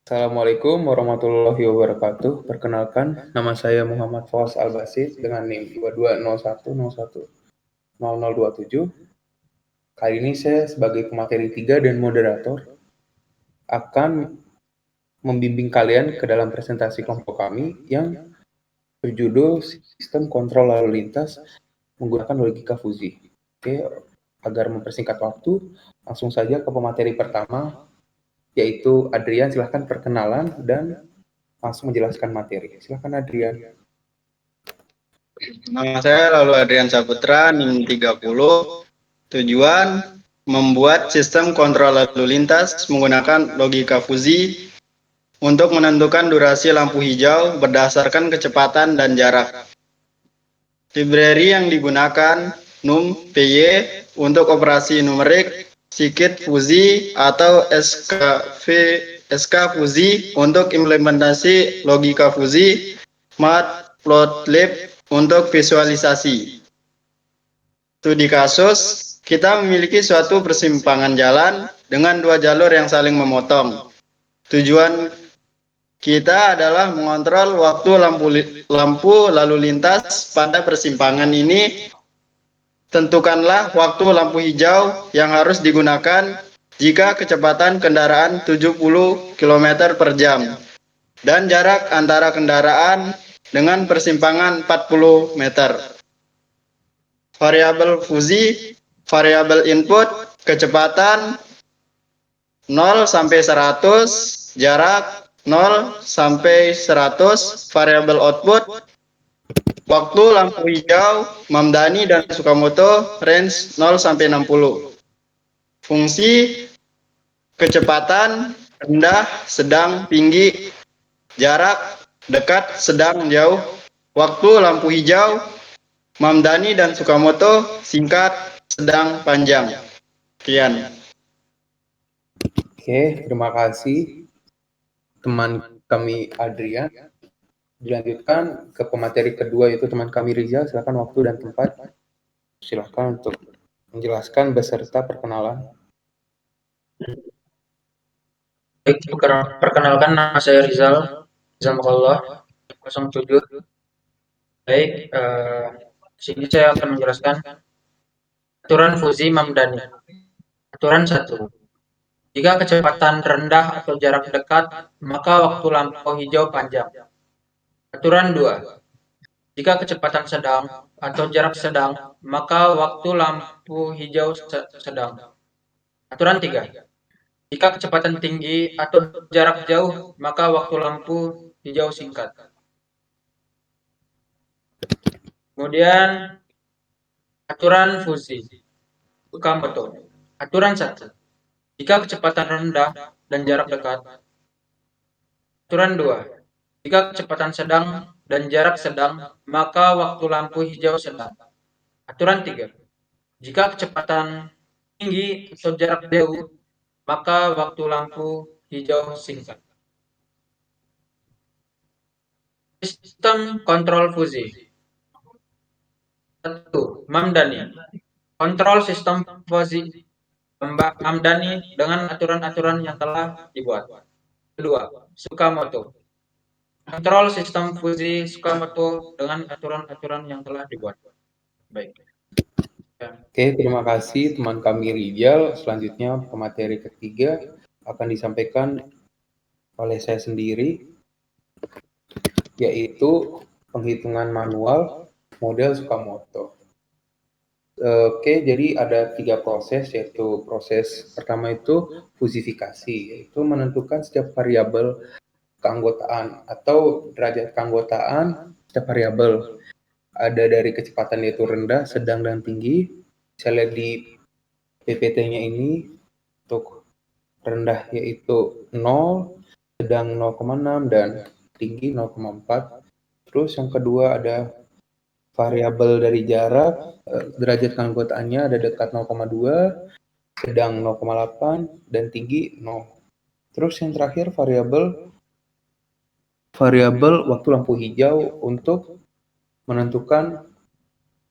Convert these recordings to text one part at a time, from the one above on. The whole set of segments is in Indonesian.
Assalamualaikum warahmatullahi wabarakatuh. Perkenalkan, nama saya Muhammad Fawaz Al-Basid dengan NIM 2201010027. Kali ini saya sebagai pemateri 3 dan moderator akan membimbing kalian ke dalam presentasi kelompok kami yang berjudul Sistem Kontrol Lalu Lintas menggunakan Logika Fuzzy. Oke, agar mempersingkat waktu, langsung saja ke pemateri pertama, yaitu Adrian. Silahkan perkenalan dan langsung menjelaskan materi. Silahkan Adrian. Nama saya Lalu Adrian Saputra, NIM 30. Tujuan membuat sistem kontrol lalu lintas menggunakan logika Fuzzy untuk menentukan durasi lampu hijau berdasarkan kecepatan dan jarak. Library yang digunakan NUM PY untuk operasi numerik, Scikit Fuzzy atau SK Fuzzy untuk implementasi logika Fuzzy, Matplotlib untuk visualisasi. Studi kasus, kita memiliki suatu persimpangan jalan dengan dua jalur yang saling memotong. Tujuan kita adalah mengontrol waktu lampu lalu lintas pada persimpangan ini. Tentukanlah waktu lampu hijau yang harus digunakan jika kecepatan kendaraan 70 km per jam dan jarak antara kendaraan dengan persimpangan 40 meter. Variabel Fuzzy, variabel input, kecepatan 0 sampai 100, jarak 0 sampai 100, variabel output, waktu lampu hijau, Mamdani dan Tsukamoto, range 0 sampai 60. Fungsi kecepatan rendah, sedang, tinggi, jarak dekat, sedang, jauh, waktu lampu hijau, Mamdani dan Tsukamoto, singkat, sedang, panjang. Sekian. Oke, terima kasih teman kami Adrian. Dilanjutkan ke pemateri kedua, yaitu teman kami Rizal. Silakan waktu dan tempat. Silakan untuk menjelaskan beserta perkenalan. Baik, perkenalkan nama saya Rizal Makallah 07. Baik, sini saya akan menjelaskan aturan Fuzzy Mamdani. Aturan 1. Jika kecepatan rendah atau jarak dekat, maka waktu lampu hijau panjang. Aturan 2. Jika kecepatan sedang atau jarak sedang, maka waktu lampu hijau sedang. Aturan 3. Jika kecepatan tinggi atau jarak jauh, maka waktu lampu hijau singkat. Kemudian aturan Fuzzy Tsukamoto. Aturan 1. Jika kecepatan rendah dan jarak dekat. Aturan 2. Jika kecepatan sedang dan jarak sedang, maka waktu lampu hijau sedang. Aturan 3. Jika kecepatan tinggi atau jarak jauh, maka waktu lampu hijau singkat. Sistem kontrol Fuzzy. 1. Mamdani. Kontrol sistem Fuzzy Mamdani dengan aturan-aturan yang telah dibuat. 2. Tsukamoto. Kontrol sistem Fuzzy Tsukamoto dengan aturan-aturan yang telah dibuat. Baik. Oke, terima kasih teman kami Rizal. Selanjutnya pemateri ketiga akan disampaikan oleh saya sendiri, yaitu penghitungan manual model Tsukamoto. Oke, jadi ada 3 proses, yaitu proses pertama itu fuzifikasi, yaitu menentukan setiap variabel keanggotaan atau derajat keanggotaan setiap variabel. Ada dari kecepatan yaitu rendah, sedang, dan tinggi. Bisa lihat di PPT-nya ini. Untuk rendah yaitu 0, sedang 0,6, dan tinggi 0,4. Terus yang kedua ada variabel dari jarak, derajat keanggotaannya ada dekat 0,2, sedang 0,8, dan tinggi 0. Terus yang terakhir variabel waktu lampu hijau untuk menentukan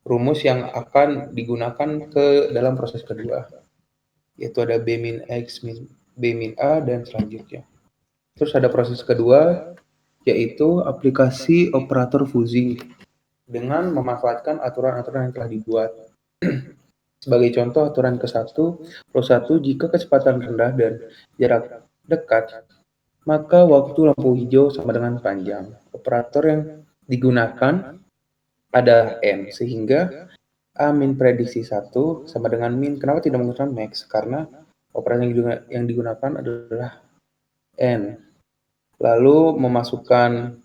rumus yang akan digunakan ke dalam proses kedua, yaitu ada B min X, B min A, dan selanjutnya. Terus ada proses kedua, yaitu aplikasi operator fusi dengan memanfaatkan aturan-aturan yang telah dibuat. Sebagai contoh, aturan ke-1, Pro 1, jika kecepatan rendah dan jarak dekat, maka waktu lampu hijau sama dengan panjang. Operator yang digunakan ada M, sehingga A min prediksi 1 sama dengan min. Kenapa tidak menggunakan max? Karena operator yang digunakan adalah N. Lalu memasukkan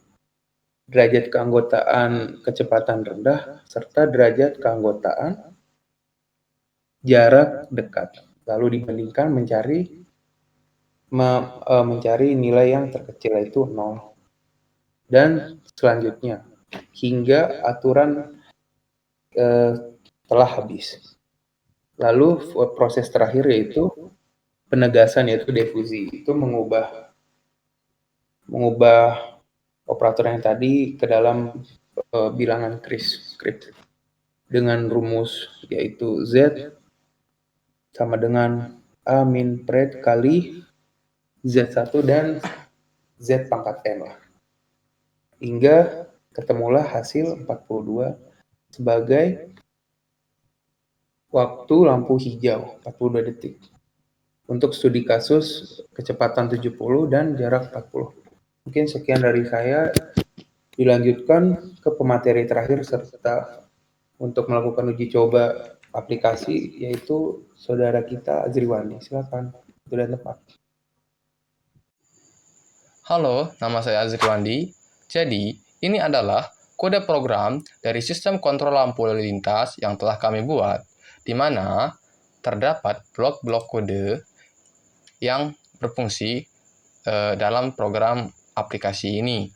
derajat keanggotaan kecepatan rendah serta derajat keanggotaan jarak dekat. Lalu dibandingkan mencari nilai yang terkecil, yaitu 0. Dan selanjutnya, hingga aturan telah habis. Lalu proses terakhir yaitu penegasan, yaitu difusi. Itu mengubah operator yang tadi ke dalam bilangan script dengan rumus yaitu Z sama dengan A min pred kali Z1 dan Z pangkat M lah. Hingga ketemulah hasil 42 sebagai waktu lampu hijau 42 detik. Untuk studi kasus kecepatan 70 dan jarak 40. Mungkin sekian dari saya. Dilanjutkan ke pemateri terakhir serta untuk melakukan uji coba aplikasi, yaitu saudara kita Azriwani. Silakan, sudah tepat. Halo, nama saya Azriwandi. Jadi, ini adalah kode program dari sistem kontrol lampu lalu lintas yang telah kami buat, di mana terdapat blok-blok kode yang berfungsi dalam program aplikasi ini.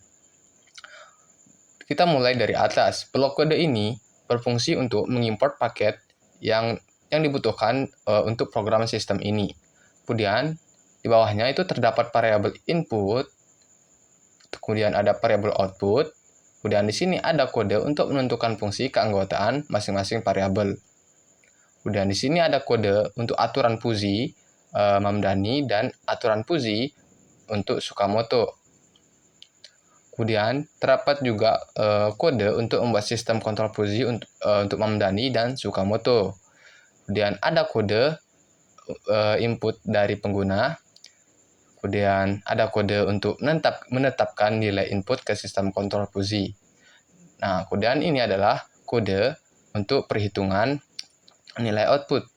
Kita mulai dari atas. Blok kode ini berfungsi untuk mengimport paket yang dibutuhkan untuk program sistem ini. Kemudian, di bawahnya itu terdapat variabel input, kemudian ada variabel output, kemudian di sini ada kode untuk menentukan fungsi keanggotaan masing-masing variabel. Kemudian di sini ada kode untuk aturan fusi Mamdani dan aturan fusi untuk Tsukamoto. Kemudian terdapat juga kode untuk membuat sistem kontrol fusi untuk Mamdani dan Tsukamoto. Kemudian ada kode input dari pengguna. Kemudian ada kode untuk menetapkan nilai input ke sistem kontrol fusi. Nah, kemudian ini adalah kode untuk perhitungan nilai output.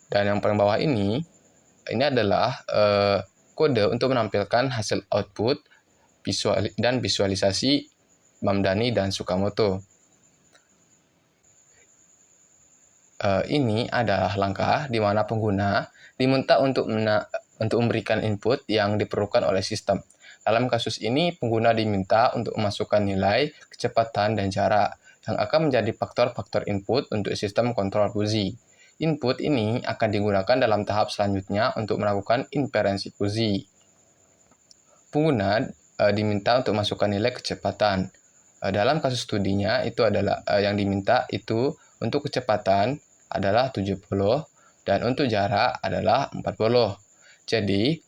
Dan yang paling bawah ini adalah kode untuk menampilkan hasil output dan visualisasi Mamdani dan Tsukamoto. Ini adalah langkah di mana pengguna diminta untuk memberikan input yang diperlukan oleh sistem. Dalam kasus ini, pengguna diminta untuk memasukkan nilai, kecepatan, dan jarak yang akan menjadi faktor-faktor input untuk sistem kontrol fusi. Input ini akan digunakan dalam tahap selanjutnya untuk melakukan inferensi fusi. Pengguna diminta untuk masukkan nilai kecepatan. Dalam kasus studinya itu adalah yang diminta itu untuk kecepatan adalah 70 dan untuk jarak adalah 40. Jadi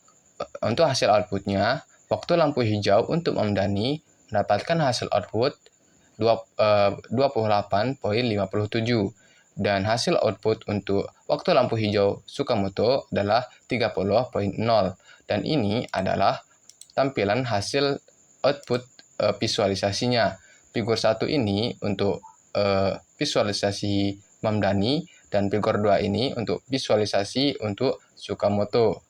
untuk hasil outputnya, waktu lampu hijau untuk Mamdani mendapatkan hasil output 28,57 dan hasil output untuk waktu lampu hijau Tsukamoto adalah 30,0 dan ini adalah tampilan hasil output visualisasinya. Figur 1 ini untuk visualisasi Mamdani dan figur 2 ini untuk visualisasi untuk Tsukamoto.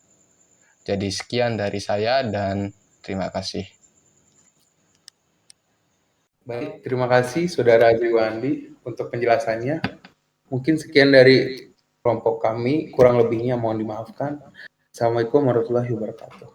Jadi sekian dari saya dan terima kasih. Baik, terima kasih Saudara Azriwandi untuk penjelasannya. Mungkin sekian dari kelompok kami, kurang lebihnya mohon dimaafkan. Assalamualaikum warahmatullahi wabarakatuh.